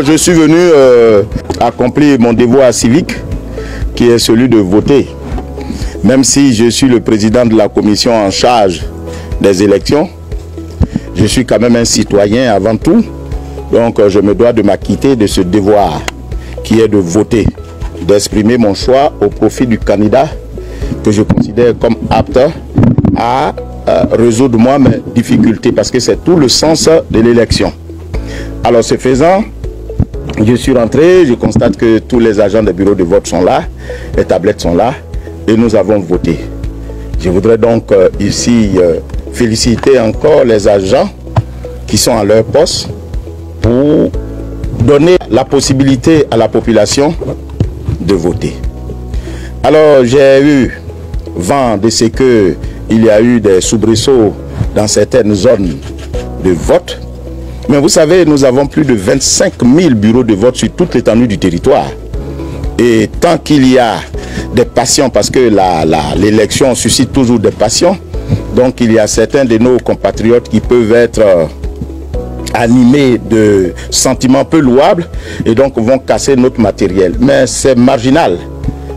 Je suis venu accomplir mon devoir civique qui est celui de voter. Même si je suis le président de la commission en charge des élections, je suis quand même un citoyen avant tout. Donc je me dois de m'acquitter de ce devoir qui est de voter, d'exprimer mon choix au profit du candidat que je considère comme apte à résoudre moi mes difficultés, parce que c'est tout le sens de l'élection. Alors ce faisant, je suis rentré, je constate que tous les agents des bureaux de vote sont là, les tablettes sont là et nous avons voté. Je voudrais donc ici féliciter encore les agents qui sont à leur poste pour donner la possibilité à la population de voter. Alors j'ai eu vent de ce qu'il y a eu des soubresauts dans certaines zones de vote. Mais vous savez, nous avons plus de 25 000 bureaux de vote sur toute l'étendue du territoire. Et tant qu'il y a des passions, parce que l'élection suscite toujours des passions, donc il y a certains de nos compatriotes qui peuvent être animés de sentiments peu louables et donc vont casser notre matériel. Mais c'est marginal.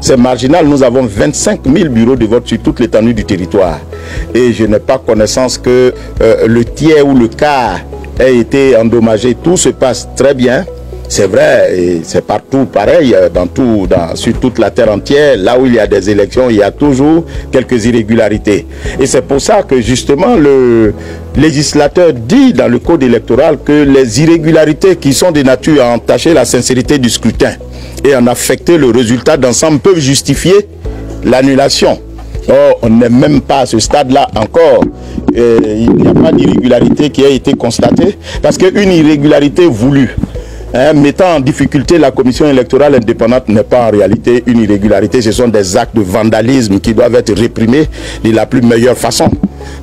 C'est marginal. Nous avons 25 000 bureaux de vote sur toute l'étendue du territoire. Et je n'ai pas connaissance que le tiers ou le quart ait été endommagé. Tout se passe très bien. C'est vrai, et c'est partout pareil, sur toute la terre entière. Là où il y a des élections, il y a toujours quelques irrégularités. Et c'est pour ça que justement le législateur dit dans le code électoral que les irrégularités qui sont de nature à entacher la sincérité du scrutin et en affecter le résultat d'ensemble peuvent justifier l'annulation. Or, on n'est même pas à ce stade-là encore. Il n'y a pas d'irrégularité qui a été constatée, parce qu'une irrégularité voulue, mettant en difficulté la commission électorale indépendante, n'est pas en réalité une irrégularité. Ce sont des actes de vandalisme qui doivent être réprimés de la plus meilleure façon.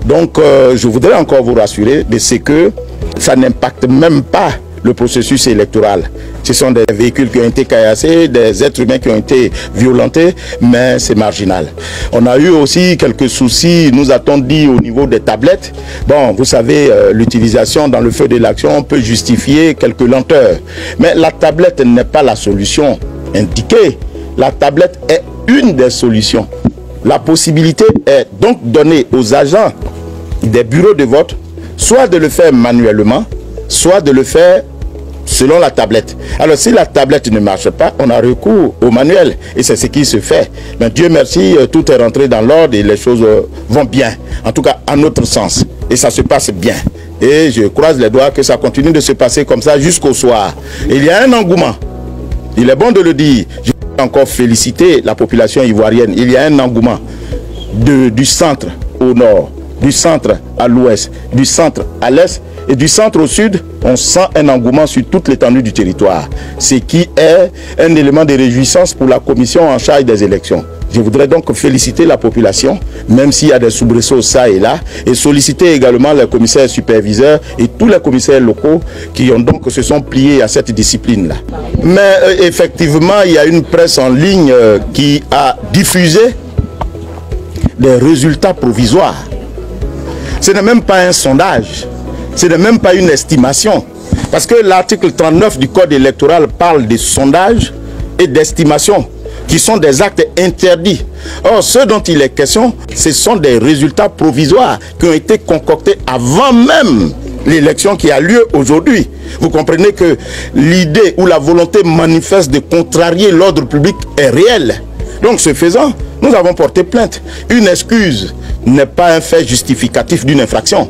Donc je voudrais encore vous rassurer de ce que ça n'impacte même pas le processus électoral. Ce sont des véhicules qui ont été caillassés, des êtres humains qui ont été violentés, mais c'est marginal. On a eu aussi quelques soucis, nous a-t-on dit, au niveau des tablettes. Bon, vous savez, l'utilisation dans le feu de l'action peut justifier quelques lenteurs. Mais la tablette n'est pas la solution indiquée. La tablette est une des solutions. La possibilité est donc donnée aux agents des bureaux de vote, soit de le faire manuellement, soit de le faire selon la tablette. Alors si la tablette ne marche pas, on a recours au manuel et c'est ce qui se fait. Mais Dieu merci, tout est rentré dans l'ordre et les choses vont bien. En tout cas, à notre sens. Et ça se passe bien. Et je croise les doigts que ça continue de se passer comme ça jusqu'au soir. Et il y a un engouement. Il est bon de le dire. Je veux encore féliciter la population ivoirienne. Il y a un engouement du centre au nord, du centre à l'ouest, du centre à l'est et du centre au sud. On sent un engouement sur toute l'étendue du territoire, ce qui est un élément de réjouissance pour la commission en charge des élections. Je voudrais donc féliciter la population, même s'il y a des soubresauts ça et là, et solliciter également les commissaires superviseurs et tous les commissaires locaux qui se sont pliés à cette discipline-là. Mais effectivement, il y a une presse en ligne qui a diffusé des résultats provisoires. Ce n'est même pas un sondage. Ce n'est même pas une estimation. Parce que l'article 39 du Code électoral parle de sondages et d'estimations qui sont des actes interdits. Or, ce dont il est question, ce sont des résultats provisoires qui ont été concoctés avant même l'élection qui a lieu aujourd'hui. Vous comprenez que l'idée ou la volonté manifeste de contrarier l'ordre public est réelle. Donc, ce faisant, nous avons porté plainte. Une excuse n'est pas un fait justificatif d'une infraction.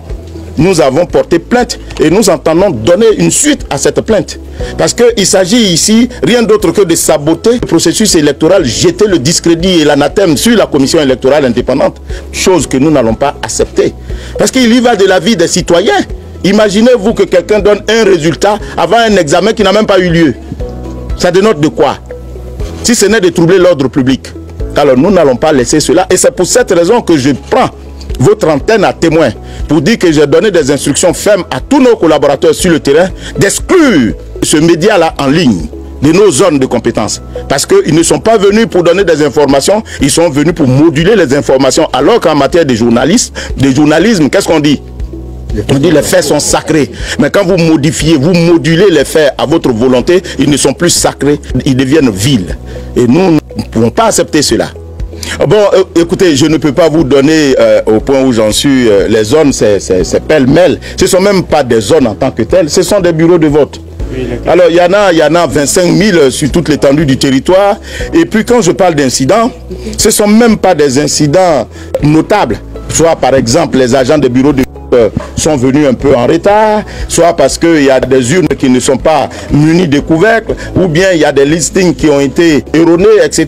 Nous avons porté plainte et nous entendons donner une suite à cette plainte. Parce qu'il s'agit ici rien d'autre que de saboter le processus électoral, jeter le discrédit et l'anathème sur la commission électorale indépendante, chose que nous n'allons pas accepter. Parce qu'il y va de la vie des citoyens. Imaginez-vous que quelqu'un donne un résultat avant un examen qui n'a même pas eu lieu. Ça dénote de quoi? Si ce n'est de troubler l'ordre public. Alors nous n'allons pas laisser cela. Et c'est pour cette raison que je prends votre antenne à témoin pour dire que j'ai donné des instructions fermes à tous nos collaborateurs sur le terrain d'exclure ce média-là en ligne de nos zones de compétences. Parce qu'ils ne sont pas venus pour donner des informations, ils sont venus pour moduler les informations. Alors qu'en matière de journalisme, qu'est-ce qu'on dit? On dit les faits sont sacrés. Mais quand vous modifiez, vous modulez les faits à votre volonté, ils ne sont plus sacrés, ils deviennent vils. Et nous ne pouvons pas accepter cela. Bon, écoutez, je ne peux pas vous donner au point où j'en suis, les zones, c'est pêle-mêle. Ce ne sont même pas des zones en tant que telles, ce sont des bureaux de vote. Alors, il y en a 25 000 sur toute l'étendue du territoire. Et puis, quand je parle d'incidents, ce ne sont même pas des incidents notables. Soit, par exemple, les agents des bureaux de vote sont venus un peu en retard, soit parce qu'il y a des urnes qui ne sont pas munies de couvercles, ou bien il y a des listings qui ont été erronés, etc.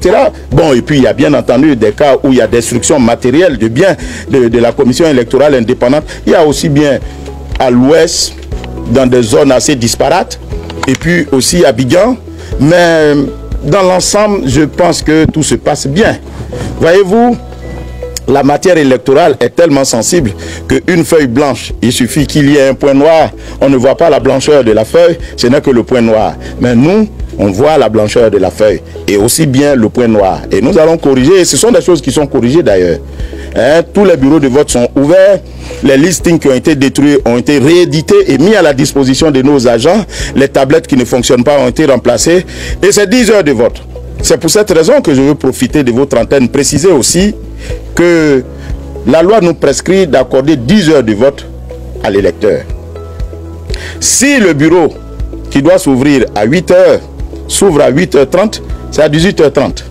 Bon, et puis il y a bien entendu des cas où il y a destruction matérielle de biens de la commission électorale indépendante. Il y a aussi bien à l'ouest, dans des zones assez disparates, et puis aussi à Abidjan. Mais dans l'ensemble, je pense que tout se passe bien. Voyez-vous, la matière électorale est tellement sensible qu'une feuille blanche, il suffit qu'il y ait un point noir. On ne voit pas la blancheur de la feuille, ce n'est que le point noir. Mais nous, on voit la blancheur de la feuille et aussi bien le point noir. Et nous allons corriger, et ce sont des choses qui sont corrigées d'ailleurs. Tous les bureaux de vote sont ouverts, les listings qui ont été détruits ont été réédités et mis à la disposition de nos agents. Les tablettes qui ne fonctionnent pas ont été remplacées et c'est 10 heures de vote. C'est pour cette raison que je veux profiter de votre antenne, préciser aussi que la loi nous prescrit d'accorder 10 heures de vote à l'électeur. Si le bureau qui doit s'ouvrir à 8 heures s'ouvre à 8h30, c'est à 18h30.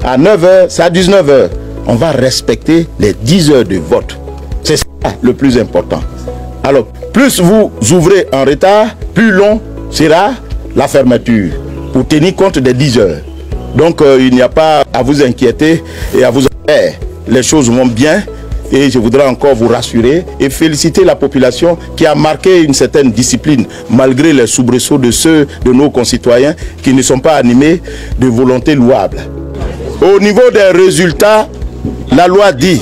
À 9h, c'est à 19h. On va respecter les 10 heures de vote. C'est ça le plus important. Alors, plus vous ouvrez en retard, plus long sera la fermeture pour tenir compte des 10 heures. Donc, il n'y a pas à vous inquiéter et à vous faire. Les choses vont bien et je voudrais encore vous rassurer et féliciter la population qui a marqué une certaine discipline malgré les soubresauts de ceux de nos concitoyens qui ne sont pas animés de volonté louable. Au niveau des résultats, la loi dit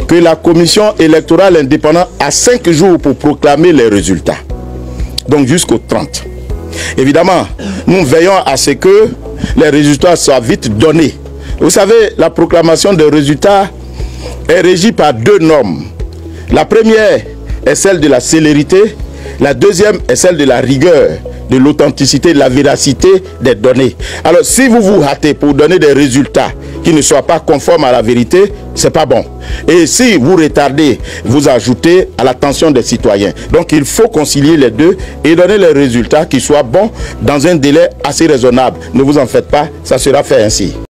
que la commission électorale indépendante a 5 jours pour proclamer les résultats. Donc jusqu'au 30. Évidemment, nous veillons à ce que les résultats soient vite donnés. Vous savez, la proclamation des résultats est régie par 2 normes. La première est celle de la célérité, la deuxième est celle de la rigueur, de l'authenticité, de la véracité des données. Alors, si vous vous hâtez pour donner des résultats qui ne soient pas conformes à la vérité, c'est pas bon. Et si vous retardez, vous ajoutez à l'attention des citoyens. Donc, il faut concilier les deux et donner les résultats qui soient bons dans un délai assez raisonnable. Ne vous en faites pas, ça sera fait ainsi.